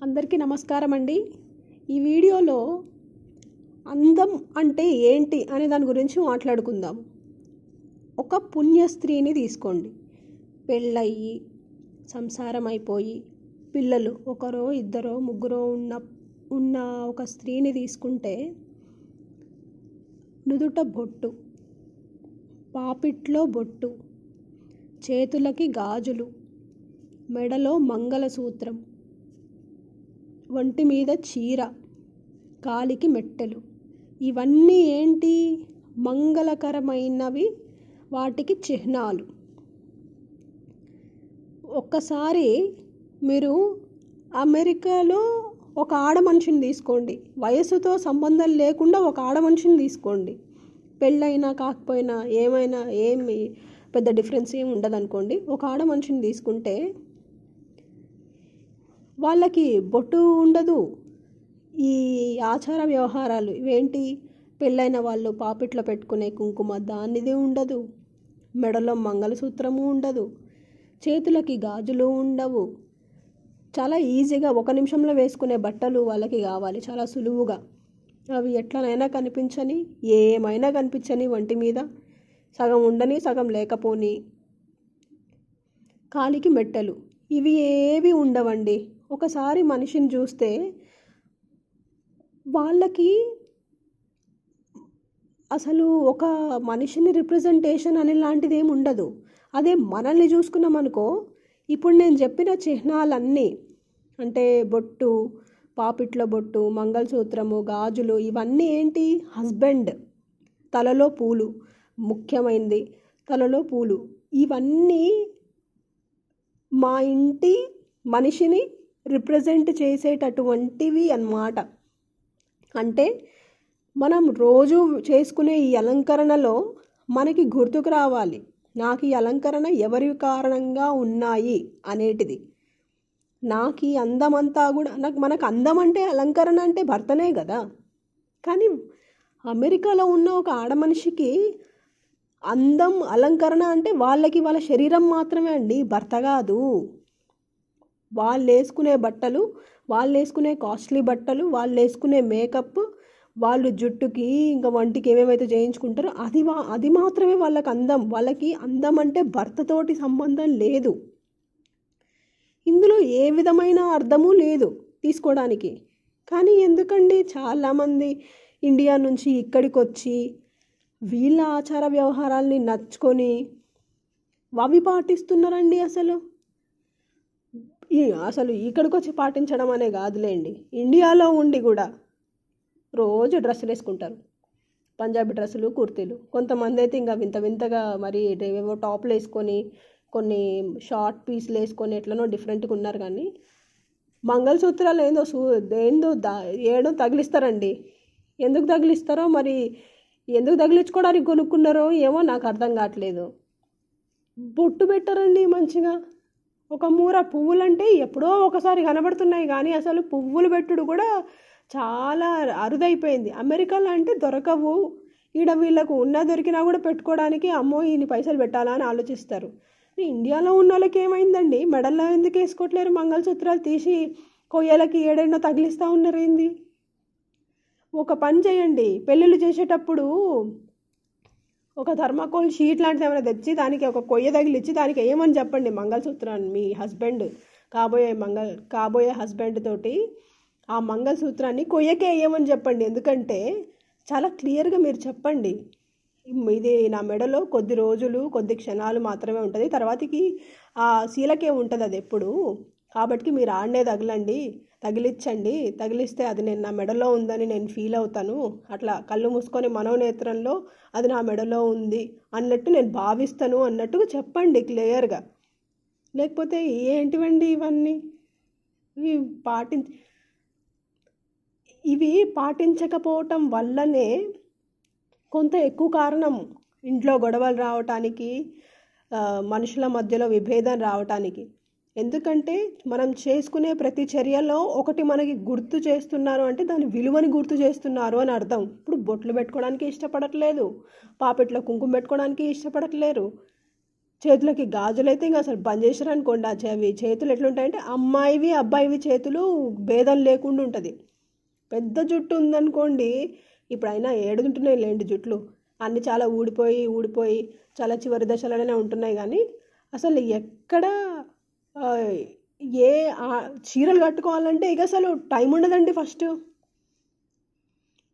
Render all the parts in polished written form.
అందరికీ నమస్కారం అండి. ఈ వీడియోలో అందం అంటే ఏంటి అనే దాని గురించి మాట్లాడుకుందాం. ఒక పుణ్య స్త్రీని తీసుకోండి. పెళ్ళయి సంసారం అయిపోయి పిల్లలు ఒకరో ఇద్దరో ముగ్గురో ఉన్న ఒక స్త్రీని తీసుకుంటే నుదుట బొట్టు, పాపిట్లో బొట్టు, చేతులకి గాజులు, మెడలో మంగళసూత్రం, ఒంటి మీద చీర, కాలికి మెట్టెలు. ఇవన్నీ ఏంటి? మంగళకరమైనవి, వాటికి చిహ్నాలు. ఒక్కసారి మీరు అమెరికాలో ఒక ఆడ మనిషిని తీసుకోండి. వయసుతో సంబంధం లేకుండా ఒక ఆడ మనిషిని తీసుకోండి. పెళ్ళైనా కాకపోయినా ఏమి పెద్ద డిఫరెన్స్ ఏమి ఉండదు అనుకోండి. ఒక ఆడ మనిషిని తీసుకుంటే వాళ్ళకి బొట్టు ఉండదు. ఈ ఆచార వ్యవహారాలు ఇవేంటి? పెళ్ళైన వాళ్ళు పాపిట్లో పెట్టుకునే కుంకుమ దానిది ఉండదు, మెడలో మంగళసూత్రము ఉండదు, చేతులకి గాజులు ఉండవు. చాలా ఈజీగా ఒక నిమిషంలో వేసుకునే బట్టలు వాళ్ళకి కావాలి, చాలా సులువుగా. అవి ఎట్లనైనా కనిపించని, ఏమైనా కనిపించని, ఒంటి మీద సగం ఉండని సగం లేకపోని. కాలికి మెట్టెలు, ఇవి ఏవి ఉండవండి. ఒకసారి మనిషిని చూస్తే వాళ్ళకి అసలు ఒక మనిషిని రిప్రజెంటేషన్ అనే లాంటిది ఏమి ఉండదు. అదే మనల్ని చూసుకున్నాం అనుకో, ఇప్పుడు నేను చెప్పిన చిహ్నాలన్నీ అంటే బొట్టు, పాపిట్లో బొట్టు, మంగళసూత్రము, గాజులు, ఇవన్నీ ఏంటి? హస్బెండ్. తలలో పూలు, ముఖ్యమైనది తలలో పూలు. ఇవన్నీ మా ఇంటి మనిషిని రిప్రజెంట్ చేసేటటువంటివి అన్నమాట. అంటే మనం రోజు చేసుకునే ఈ అలంకరణలో మనకి గుర్తుకు రావాలి, నాకు ఈ అలంకరణ ఎవరి కారణంగా ఉన్నాయి అనేటిది. నాకు ఈ అందం అంతా కూడా మనకు అందం అంటే అలంకరణ అంటే భర్తనే కదా. కానీ అమెరికాలో ఉన్న ఒక ఆడ మనిషికి అందం అలంకరణ అంటే వాళ్ళ శరీరం మాత్రమే అండి, భర్త కాదు. వాళ్ళు వేసుకునే బట్టలు, వాళ్ళు వేసుకునే కాస్ట్లీ బట్టలు, వాళ్ళు వేసుకునే మేకప్, వాళ్ళు జుట్టుకి ఇంకా వంటికి ఏమేమైతే చేయించుకుంటారో అది మాత్రమే వాళ్ళకి అందం. వాళ్ళకి అందం అంటే భర్తతోటి సంబంధం లేదు. ఇందులో ఏ విధమైన అర్థము లేదు తీసుకోవడానికి. కానీ ఎందుకండి చాలామంది ఇండియా నుంచి ఇక్కడికి వచ్చి వీళ్ళ ఆచార వ్యవహారాల్ని నచ్చుకొని అవి పాటిస్తున్నారండి. అసలు ఇక్కడికి వచ్చి పాటించడం అనే కాదులేండి, ఇండియాలో ఉండి కూడా రోజు డ్రెస్సులు వేసుకుంటారు, పంజాబీ డ్రెస్సులు, కుర్తీలు. కొంతమంది అయితే ఇంకా వింత వింతగా మరి ఏవేవో టాప్లు వేసుకొని, కొన్ని షార్ట్ పీస్లు వేసుకొని ఎట్లనో డిఫరెంట్గా ఉన్నారు. కానీ మంగళసూత్రాలు ఏడో తగిలిస్తారండి. ఎందుకు తగిలిస్తారో మరి, ఎందుకు తగిలించుకోవడానికి కొనుక్కున్నారో ఏమో నాకు అర్థం కావట్లేదు. బొట్టు పెట్టారండి మంచిగా. ఒక మూర పువ్వులంటే ఎప్పుడో ఒకసారి కనబడుతున్నాయి, కానీ అసలు పువ్వులు పెట్టుడు కూడా చాలా అరుదైపోయింది. అమెరికాలో అంటే దొరకవు. ఈడ వీళ్ళకు దొరికినా కూడా పెట్టుకోవడానికి అమ్మో ఇన్ని పైసలు పెట్టాలా అని ఆలోచిస్తారు. ఇండియాలో ఉన్న వాళ్ళకి ఏమైందండి? మెడల్లో ఎందుకు వేసుకోవట్లేరు? మంగళసూత్రాలు తీసి కొయ్యలకి ఏడెన్నో తగిలిస్తూ ఉన్నారు ఏంది? ఒక పని చేయండి, పెళ్ళిళ్ళు చేసేటప్పుడు ఒక థర్మాకోల్ షీట్ లాంటిది ఏమైనా తెచ్చి దానికి ఒక కొయ్య తగిలిచ్చి దానికి ఏమని చెప్పండి మంగళసూత్రాన్ని. మీ హస్బెండ్, కాబోయే హస్బెండ్ తోటి ఆ మంగళసూత్రాన్ని కొయ్యకే వేయమని చెప్పండి. ఎందుకంటే చాలా క్లియర్గా మీరు చెప్పండి, ఇది నా మెడలో కొద్ది రోజులు కొద్ది క్షణాలు మాత్రమే ఉంటుంది, తర్వాతకి ఆ శీలకే ఉంటుంది అది ఎప్పుడు. కాబట్టి మీరు ఆడనే తగిలించండి. తగిలిస్తే అది నేను నా మెడలో ఉందని నేను ఫీల్ అవుతాను. అట్లా కళ్ళు మూసుకొని మనోనేత్రంలో అది నా మెడలో ఉంది అన్నట్టు నేను భావిస్తాను అన్నట్టుగా చెప్పండి క్లియర్గా. లేకపోతే ఏంటివండి ఇవన్నీ? ఇవి పాటించకపోవటం వల్లనే కొంత ఎక్కువ కారణం ఇంట్లో గొడవలు రావటానికి, మనుషుల మధ్యలో విభేదం రావటానికి. ఎందుకంటే మనం చేసుకునే ప్రతి చర్యలో ఒకటి మనకి గుర్తు చేస్తున్నారు అంటే దాని విలువని గుర్తు చేస్తున్నారు అని అర్థం. ఇప్పుడు బొట్లు పెట్టుకోవడానికి ఇష్టపడట్లేదు, పాపెట్లో కుంకుమ పెట్టుకోవడానికి ఇష్టపడట్లేరు. చేతులకి గాజులైతే ఇంకా అసలు బంద్ చేసారు అనుకోండి. అవి చేతులు ఎట్లుంటాయంటే అమ్మాయివి అబ్బాయివి చేతులు భేదం లేకుండా ఉంటుంది. పెద్ద జుట్టు ఉందనుకోండి, ఇప్పుడైనా ఏడుంటున్నాయి లేండి జుట్లు, అన్నీ చాలా ఊడిపోయి ఊడిపోయి చాలా చివరి దశలోనే ఉంటున్నాయి. కానీ అసలు ఎక్కడ ఆ, ఏ చీరలు కట్టుకోవాలంటే ఇక అసలు టైం ఉండదండి. ఫస్ట్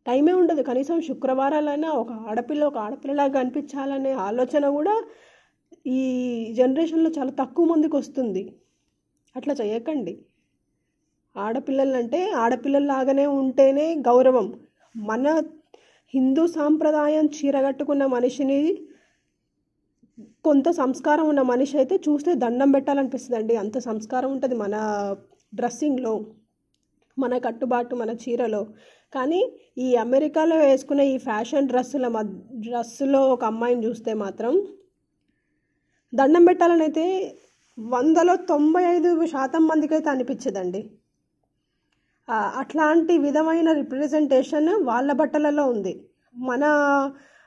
టైమే ఉండదు. కనీసం శుక్రవారాలైనా ఒక ఆడపిల్లలాగా కనిపించాలనే ఆలోచన కూడా ఈ జనరేషన్లో చాలా తక్కువ మందికి వస్తుంది. అట్లా చేయకండి. ఆడపిల్లలంటే ఆడపిల్లల్లాగానే ఉంటేనే గౌరవం. మన హిందూ సాంప్రదాయం చీర కట్టుకున్న మనిషిని, కొంత సంస్కారం ఉన్న మనిషి అయితే చూస్తే దండం పెట్టాలనిపిస్తుందండి. అంత సంస్కారం ఉంటుంది మన డ్రెస్సింగ్లో, మన కట్టుబాటు, మన చీరలో. కానీ ఈ అమెరికాలో వేసుకునే ఈ ఫ్యాషన్ డ్రెస్సులో ఒక అమ్మాయిని చూస్తే మాత్రం దండం పెట్టాలని అయితే 100లో 95% మందికి అయితే అనిపించదండి. అట్లాంటి విధమైన రిప్రజెంటేషన్ వాళ్ళ బట్టలలో ఉంది. మన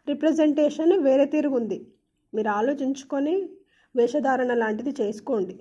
రిప్రజెంటేషన్ వేరే తీరుగుంది. మీరు ఆలోచించుకొని వేషధారణ లాంటిది చేసుకోండి.